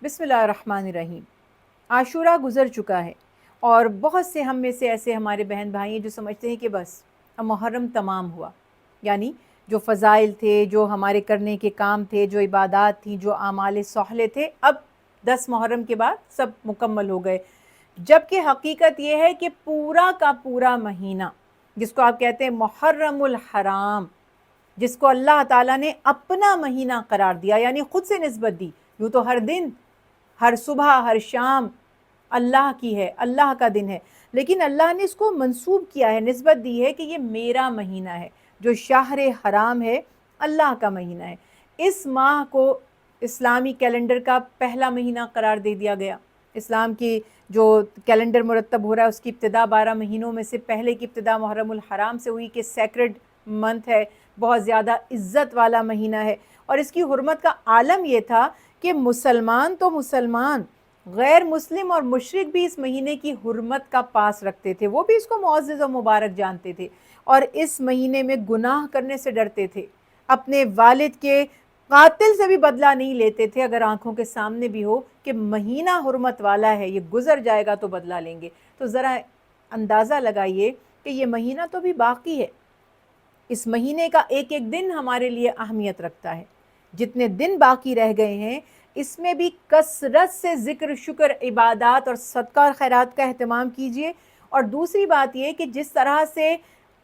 بسم اللہ الرحمن الرحیم۔ عاشورہ گزر چکا ہے اور بہت سے ہم میں سے ایسے ہمارے بہن بھائی ہیں جو سمجھتے ہیں کہ بس اب محرم تمام ہوا، یعنی جو فضائل تھے، جو ہمارے کرنے کے کام تھے، جو عبادات تھیں، جو اعمال صالحہ تھے، اب 10 محرم کے بعد سب مکمل ہو گئے۔ جبکہ حقیقت یہ ہے کہ پورا کا پورا مہینہ، جس کو آپ کہتے ہیں محرم الحرام، جس کو اللہ تعالیٰ نے اپنا مہینہ قرار دیا، یعنی خود سے نسبت دی، یوں تو ہر دن، ہر صبح، ہر شام اللہ کی ہے، اللہ کا دن ہے، لیکن اللہ نے اس کو منسوب کیا ہے، نسبت دی ہے کہ یہ میرا مہینہ ہے، جو شہر حرام ہے، اللہ کا مہینہ ہے۔ اس ماہ کو اسلامی کیلنڈر کا پہلا مہینہ قرار دے دیا گیا۔ اسلام کی جو کیلنڈر مرتب ہو رہا ہے اس کی ابتدا 12 مہینوں میں سے پہلے کی ابتدا محرم الحرام سے ہوئی کہ سیکرڈ منتھ ہے، بہت زیادہ عزت والا مہینہ ہے، اور اس کی حرمت کا عالم یہ تھا کہ مسلمان تو مسلمان، غیر مسلم اور مشرک بھی اس مہینے کی حرمت کا پاس رکھتے تھے، وہ بھی اس کو معزز و مبارک جانتے تھے، اور اس مہینے میں گناہ کرنے سے ڈرتے تھے، اپنے والد کے قاتل سے بھی بدلہ نہیں لیتے تھے اگر آنکھوں کے سامنے بھی ہو کہ مہینہ حرمت والا ہے، یہ گزر جائے گا تو بدلہ لیں گے۔ تو ذرا اندازہ لگائیے کہ یہ مہینہ تو بھی باقی ہے، اس مہینے کا ایک ایک دن ہمارے لیے اہمیت رکھتا ہے، جتنے دن باقی رہ گئے ہیں اس میں بھی کثرت سے ذکر، شکر، عبادات اور صدقہ اور خیرات کا اہتمام کیجئے۔ اور دوسری بات یہ کہ جس طرح سے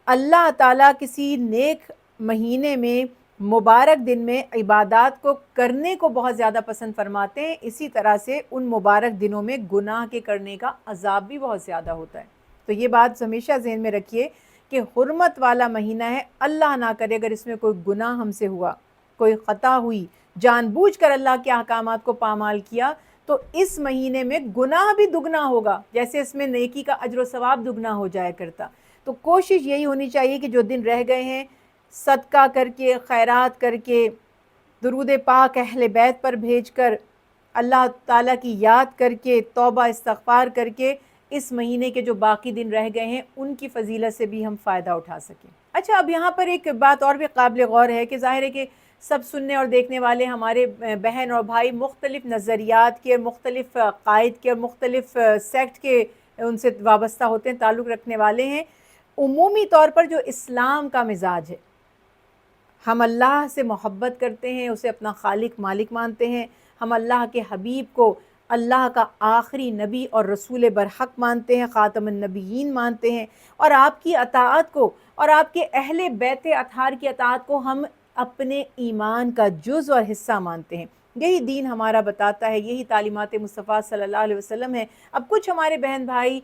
اللہ تعالیٰ کسی نیک مہینے میں، مبارک دن میں عبادات کو کرنے کو بہت زیادہ پسند فرماتے ہیں، اسی طرح سے ان مبارک دنوں میں گناہ کے کرنے کا عذاب بھی بہت زیادہ ہوتا ہے۔ تو یہ بات ہمیشہ ذہن میں رکھیے کہ حرمت والا مہینہ ہے، اللہ نہ کرے اگر اس میں کوئی گناہ ہم سے ہوا، کوئی خطا ہوئی، جان بوجھ کر اللہ کے احکامات کو پامال کیا، تو اس مہینے میں گناہ بھی دگنا ہوگا، جیسے اس میں نیکی کا اجر و ثواب دگنا ہو جایا کرتا۔ تو کوشش یہی ہونی چاہیے کہ جو دن رہ گئے ہیں صدقہ کر کے، خیرات کر کے، درود پاک اہل بیت پر بھیج کر، اللہ تعالیٰ کی یاد کر کے، توبہ استغفار کر کے، اس مہینے کے جو باقی دن رہ گئے ہیں ان کی فضیلت سے بھی ہم فائدہ اٹھا سکیں۔ اچھا، اب یہاں پر ایک بات اور بھی قابل غور ہے کہ ظاہر ہے کہ سب سننے اور دیکھنے والے ہمارے بہن اور بھائی مختلف نظریات کے، مختلف قائد کے اور مختلف سیکٹ کے ان سے وابستہ ہوتے ہیں، تعلق رکھنے والے ہیں۔ عمومی طور پر جو اسلام کا مزاج ہے، ہم اللہ سے محبت کرتے ہیں، اسے اپنا خالق مالک مانتے ہیں، ہم اللہ کے حبیب کو اللہ کا آخری نبی اور رسول برحق مانتے ہیں، خاتم النبیین مانتے ہیں، اور آپ کی اطاعت کو اور آپ کے اہل بیت اطہار کی اطاعت کو ہم اپنے ایمان کا جز اور حصہ مانتے ہیں۔ یہی دین ہمارا بتاتا ہے، یہی تعلیمات مصطفیٰ صلی اللہ علیہ وسلم ہے۔ اب کچھ ہمارے بہن بھائی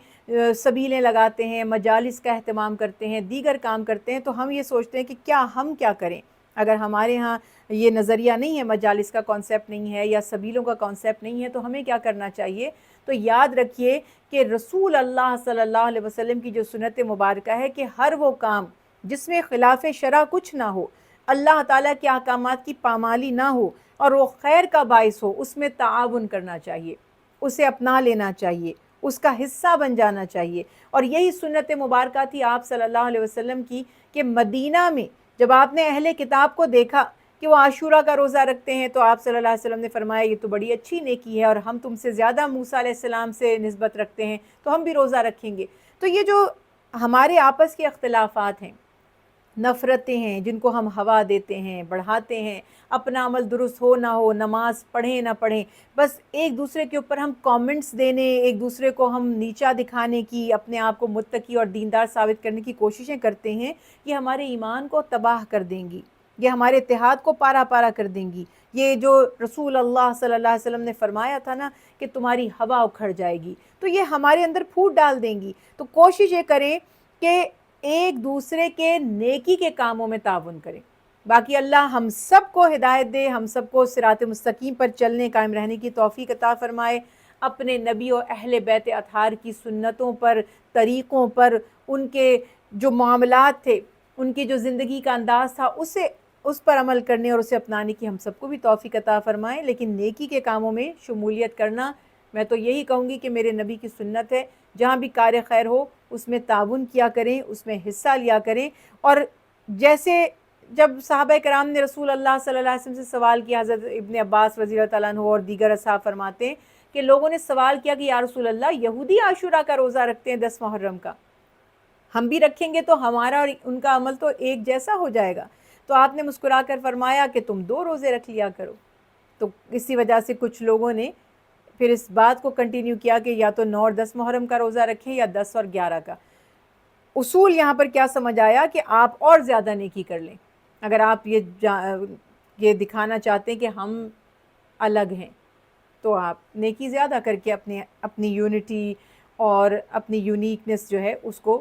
سبیلیں لگاتے ہیں، مجالس کا اہتمام کرتے ہیں، دیگر کام کرتے ہیں، تو ہم یہ سوچتے ہیں کہ ہم کیا کریں اگر ہمارے ہاں یہ نظریہ نہیں ہے، مجالس کا کانسیپٹ نہیں ہے یا سبیلوں کا کانسیپٹ نہیں ہے، تو ہمیں کیا کرنا چاہیے؟ تو یاد رکھیے کہ رسول اللہ صلی اللہ علیہ وسلم کی جو سنت مبارکہ ہے کہ ہر وہ کام جس میں خلاف شرع کچھ نہ ہو، اللہ تعالیٰ کے احکامات کی پامالی نہ ہو اور وہ خیر کا باعث ہو، اس میں تعاون کرنا چاہیے، اسے اپنا لینا چاہیے، اس کا حصہ بن جانا چاہیے۔ اور یہی سنت مبارکہ تھی آپ صلی اللہ علیہ وسلم کی کہ مدینہ میں جب آپ نے اہل کتاب کو دیکھا کہ وہ عاشورہ کا روزہ رکھتے ہیں تو آپ صلی اللہ علیہ وسلم نے فرمایا یہ تو بڑی اچھی نیکی ہے، اور ہم تم سے زیادہ موسیٰ علیہ السلام سے نسبت رکھتے ہیں تو ہم بھی روزہ رکھیں گے۔ تو یہ جو ہمارے آپس کے اختلافات ہیں، نفرتیں ہیں، جن کو ہم ہوا دیتے ہیں، بڑھاتے ہیں، اپنا عمل درست ہو نہ ہو، نماز پڑھیں نہ پڑھیں، بس ایک دوسرے کے اوپر ہم کامنٹس دینے، ایک دوسرے کو ہم نیچا دکھانے کی، اپنے آپ کو متقی اور دیندار ثابت کرنے کی کوششیں کرتے ہیں، یہ ہمارے ایمان کو تباہ کر دیں گی، یہ ہمارے اتحاد کو پارا پارا کر دیں گی۔ یہ جو رسول اللہ صلی اللہ علیہ وسلم نے فرمایا تھا نا کہ تمہاری ہوا اکھڑ جائے گی، تو یہ ہمارے اندر پھوٹ ڈال دیں گی۔ تو کوشش یہ کریں کہ ایک دوسرے کے نیکی کے کاموں میں تعاون کریں۔ باقی اللہ ہم سب کو ہدایت دے، ہم سب کو صراط مستقیم پر چلنے، قائم رہنے کی توفیق عطا فرمائے، اپنے نبی و اہل بیت اطہار کی سنتوں پر، طریقوں پر، ان کے جو معاملات تھے، ان کی جو زندگی کا انداز تھا، اس پر عمل کرنے اور اسے اپنانے کی ہم سب کو بھی توفیق عطا فرمائے۔ لیکن نیکی کے کاموں میں شمولیت کرنا، میں تو یہی کہوں گی کہ میرے نبی کی سنت ہے، جہاں بھی کار خیر ہو اس میں تعاون کیا کریں، اس میں حصہ لیا کریں، اور جیسے جب صحابہ کرام نے رسول اللہ صلی اللہ علیہ وسلم سے سوال کیا، حضرت ابن عباس رضی اللہ تعالیٰ عنہ اور دیگر اصحاب فرماتے ہیں کہ لوگوں نے سوال کیا کہ یا رسول اللہ، یہودی عاشورہ کا روزہ رکھتے ہیں 10 محرم کا، ہم بھی رکھیں گے تو ہمارا اور ان کا عمل تو ایک جیسا ہو جائے گا. تو آپ نے مسکرا کر فرمایا کہ تم 2 روزے رکھ لیا کرو. تو اسی وجہ سے کچھ لوگوں نے پھر اس بات کو کنٹینیو کیا کہ یا تو 9 اور 10 محرم کا روزہ رکھیں یا 10 اور 11 کا. اصول یہاں پر کیا سمجھ آیا کہ آپ اور زیادہ نیکی کر لیں. اگر آپ یہ دکھانا چاہتے ہیں کہ ہم الگ ہیں تو آپ نیکی زیادہ کر کے اپنی یونٹی اور اپنی یونیکنس جو ہے اس کو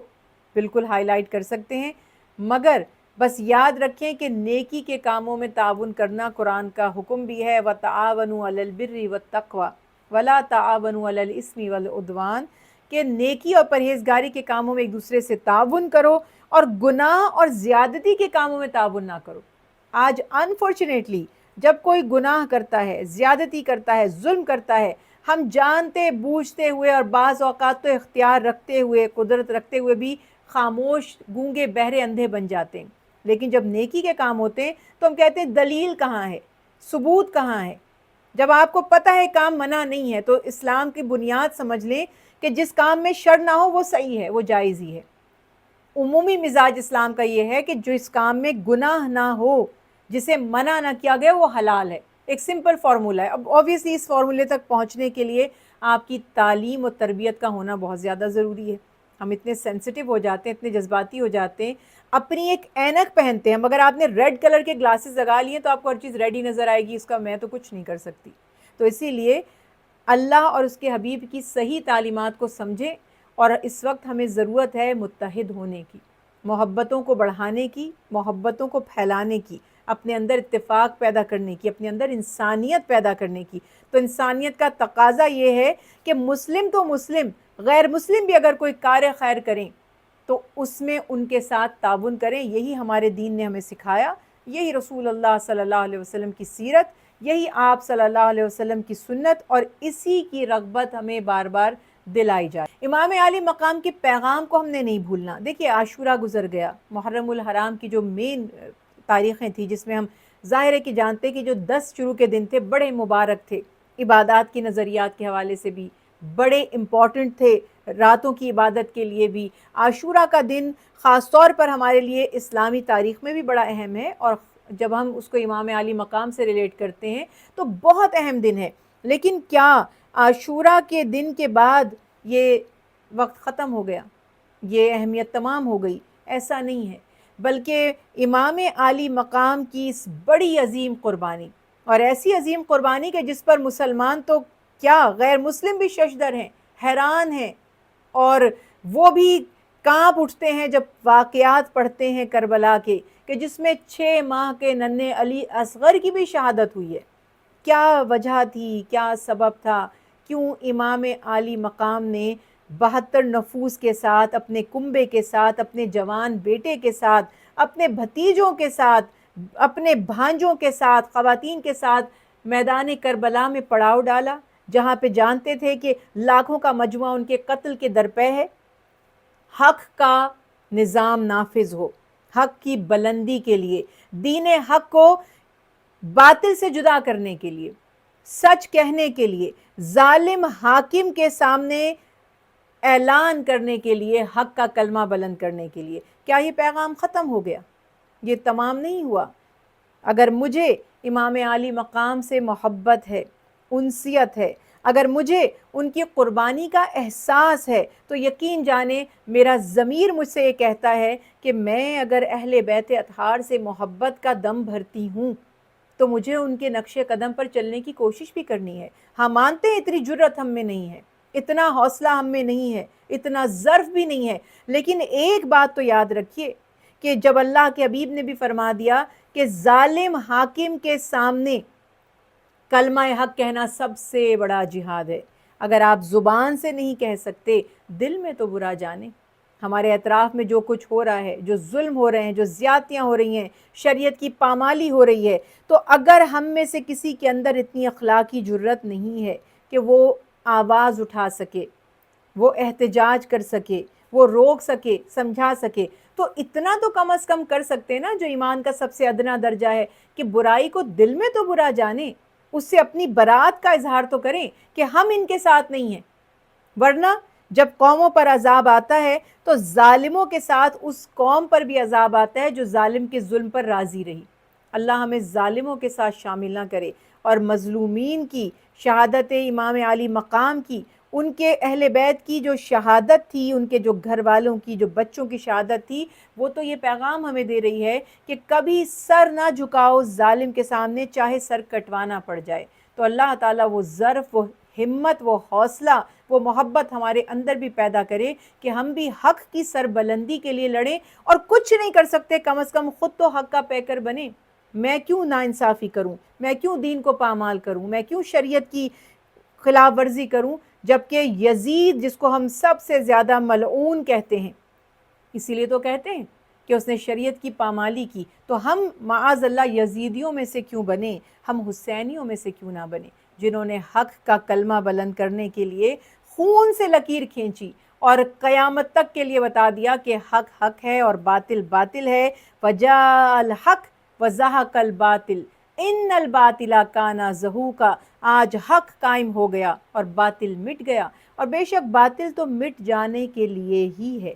بالکل ہائی لائٹ کر سکتے ہیں. مگر بس یاد رکھیں کہ نیکی کے کاموں میں تعاون کرنا قرآن کا حکم بھی ہے، وَتَعَاوَنُوا عَلَى الْبِرِّ وَالتَّقْوَى وَلَا تَعَاوَنُوا عَلَى الْإِثْمِ وَالْعُدْوَانِ، کہ نیکی اور پرہیزگاری کے کاموں میں ایک دوسرے سے تعاون کرو اور گناہ اور زیادتی کے کاموں میں تعاون نہ کرو. آج انفارچونیٹلی جب کوئی گناہ کرتا ہے، زیادتی کرتا ہے، ظلم کرتا ہے، ہم جانتے بوجھتے ہوئے اور بعض اوقات تو اختیار رکھتے ہوئے، قدرت رکھتے ہوئے بھی خاموش، گونگے، بہرے، اندھے بن جاتے ہیں. لیکن جب نیکی کے کام ہوتے ہیں تو ہم کہتے ہیں دلیل کہاں ہے، ثبوت کہاں ہے. جب آپ کو پتہ ہے کام منع نہیں ہے تو اسلام کی بنیاد سمجھ لیں کہ جس کام میں شر نہ ہو وہ صحیح ہے، وہ جائز ہی ہے. عمومی مزاج اسلام کا یہ ہے کہ جو اس کام میں گناہ نہ ہو، جسے منع نہ کیا گیا، وہ حلال ہے. ایک سمپل فارمولہ ہے. اب اوبویسلی اس فارمولے تک پہنچنے کے لیے آپ کی تعلیم اور تربیت کا ہونا بہت زیادہ ضروری ہے. ہم اتنے سینسٹیو ہو جاتے ہیں، اتنے جذباتی ہو جاتے ہیں، اپنی ایک اینک پہنتے ہیں. مگر آپ نے ریڈ کلر کے گلاسز لگا لیے تو آپ کو ہر چیز ریڈی نظر آئے گی، اس کا میں تو کچھ نہیں کر سکتی. تو اسی لیے اللہ اور اس کے حبیب کی صحیح تعلیمات کو سمجھیں. اور اس وقت ہمیں ضرورت ہے متحد ہونے کی، محبتوں کو بڑھانے کی، محبتوں کو پھیلانے کی، اپنے اندر اتفاق پیدا کرنے کی، اپنے اندر انسانیت پیدا کرنے کی. تو انسانیت کا تقاضا یہ ہے کہ مسلم تو مسلم، غیر مسلم بھی اگر کوئی کار خیر کریں تو اس میں ان کے ساتھ تعاون کریں. یہی ہمارے دین نے ہمیں سکھایا، یہی رسول اللہ صلی اللہ علیہ وسلم کی سیرت، یہی آپ صلی اللہ علیہ وسلم کی سنت، اور اسی کی رغبت ہمیں بار بار دلائی جائے. امام عالی مقام کے پیغام کو ہم نے نہیں بھولنا. دیکھیے عاشورہ گزر گیا، محرم الحرام کی جو مین تاریخیں تھیں جس میں ہم ظاہر ہے کہ جانتے کہ جو 10 شروع کے دن تھے بڑے مبارک تھے، عبادات کی نظریات کے حوالے سے بھی بڑے امپورٹنٹ تھے، راتوں کی عبادت کے لیے بھی. عاشورہ کا دن خاص طور پر ہمارے لیے اسلامی تاریخ میں بھی بڑا اہم ہے، اور جب ہم اس کو امام عالی مقام سے ریلیٹ کرتے ہیں تو بہت اہم دن ہے. لیکن کیا عاشورہ کے دن کے بعد یہ وقت ختم ہو گیا، یہ اہمیت تمام ہو گئی؟ ایسا نہیں ہے، بلکہ امام عالی مقام کی اس بڑی عظیم قربانی، اور ایسی عظیم قربانی کہ جس پر مسلمان تو کیا غیر مسلم بھی ششدر ہیں، حیران ہیں، اور وہ بھی کانپ اٹھتے ہیں جب واقعات پڑھتے ہیں کربلا کے، کہ جس میں 6 ماہ کے ننھے علی اصغر کی بھی شہادت ہوئی ہے. کیا وجہ تھی، کیا سبب تھا، کیوں امام عالی مقام نے 72 نفوس کے ساتھ، اپنے کنبے کے ساتھ، اپنے جوان بیٹے کے ساتھ، اپنے بھتیجوں کے ساتھ، اپنے بھانجوں کے ساتھ، خواتین کے ساتھ میدان کربلا میں پڑاؤ ڈالا، جہاں پہ جانتے تھے کہ لاکھوں کا مجموعہ ان کے قتل کے درپے ہے؟ حق کا نظام نافذ ہو، حق کی بلندی کے لیے، دین حق کو باطل سے جدا کرنے کے لیے، سچ کہنے کے لیے، ظالم حاکم کے سامنے اعلان کرنے کے لیے، حق کا کلمہ بلند کرنے کے لیے. کیا یہ پیغام ختم ہو گیا؟ یہ تمام نہیں ہوا. اگر مجھے امام عالی مقام سے محبت ہے، انسیت ہے، اگر مجھے ان کی قربانی کا احساس ہے، تو یقین جانے میرا ضمیر مجھ سے یہ کہتا ہے کہ میں اگر اہل بیت اطہار سے محبت کا دم بھرتی ہوں تو مجھے ان کے نقش قدم پر چلنے کی کوشش بھی کرنی ہے. ہم مانتے ہیں اتنی جرت ہم میں نہیں ہے، اتنا حوصلہ ہم میں نہیں ہے، اتنا ظرف بھی نہیں ہے. لیکن ایک بات تو یاد رکھیے کہ جب اللہ کے حبیب نے بھی فرما دیا کہ ظالم حاکم کے سامنے کلمہ حق کہنا سب سے بڑا جہاد ہے. اگر آپ زبان سے نہیں کہہ سکتے، دل میں تو برا جانے. ہمارے اطراف میں جو کچھ ہو رہا ہے، جو ظلم ہو رہے ہیں، جو زیادتیاں ہو رہی ہیں، شریعت کی پامالی ہو رہی ہے، تو اگر ہم میں سے کسی کے اندر اتنی اخلاقی جرت نہیں ہے کہ وہ آواز اٹھا سکے، وہ احتجاج کر سکے، وہ روک سکے، سمجھا سکے، تو اتنا تو کم از کم کر سکتے ہیں نا جو ایمان کا سب سے ادنا درجہ ہے، کہ برائی کو دل میں تو برا جانیں، اس سے اپنی برات کا اظہار تو کریں کہ ہم ان کے ساتھ نہیں ہیں۔ ورنہ جب قوموں پر عذاب آتا ہے تو ظالموں کے ساتھ اس قوم پر بھی عذاب آتا ہے جو ظالم کے ظلم پر راضی رہی۔ اللہ ہمیں ظالموں کے ساتھ شامل نہ کرے، اور مظلومین کی شہادت امام علی مقام کی، ان کے اہل بیت کی جو شہادت تھی، ان کے جو گھر والوں کی، جو بچوں کی شہادت تھی، وہ تو یہ پیغام ہمیں دے رہی ہے کہ کبھی سر نہ جھکاؤ ظالم کے سامنے، چاہے سر کٹوانا پڑ جائے۔ تو اللہ تعالیٰ وہ ظرف، وہ ہمت، وہ حوصلہ، وہ محبت ہمارے اندر بھی پیدا کرے کہ ہم بھی حق کی سربلندی کے لیے لڑیں، اور کچھ نہیں کر سکتے کم از کم خود تو حق کا پیکر بنیں۔ میں کیوں ناانصافی کروں، میں کیوں دین کو پامال کروں، میں کیوں شریعت کی خلاف ورزی کروں، جبکہ یزید جس کو ہم سب سے زیادہ ملعون کہتے ہیں، اسی لیے تو کہتے ہیں کہ اس نے شریعت کی پامالی کی، تو ہم معاذ اللہ یزیدیوں میں سے کیوں بنیں، ہم حسینیوں میں سے کیوں نہ بنیں، جنہوں نے حق کا کلمہ بلند کرنے کے لیے خون سے لکیر کھینچی اور قیامت تک کے لیے بتا دیا کہ حق حق ہے اور باطل باطل ہے۔ وَجَاءَ الْحَقُّ وَزَهَقَ الْبَاطِلُ إِنَّ الْبَاطِلَ كَانَ زَهُوقًا۔ آج حق قائم ہو گیا اور باطل مٹ گیا، اور بے شک باطل تو مٹ جانے کے لیے ہی ہے۔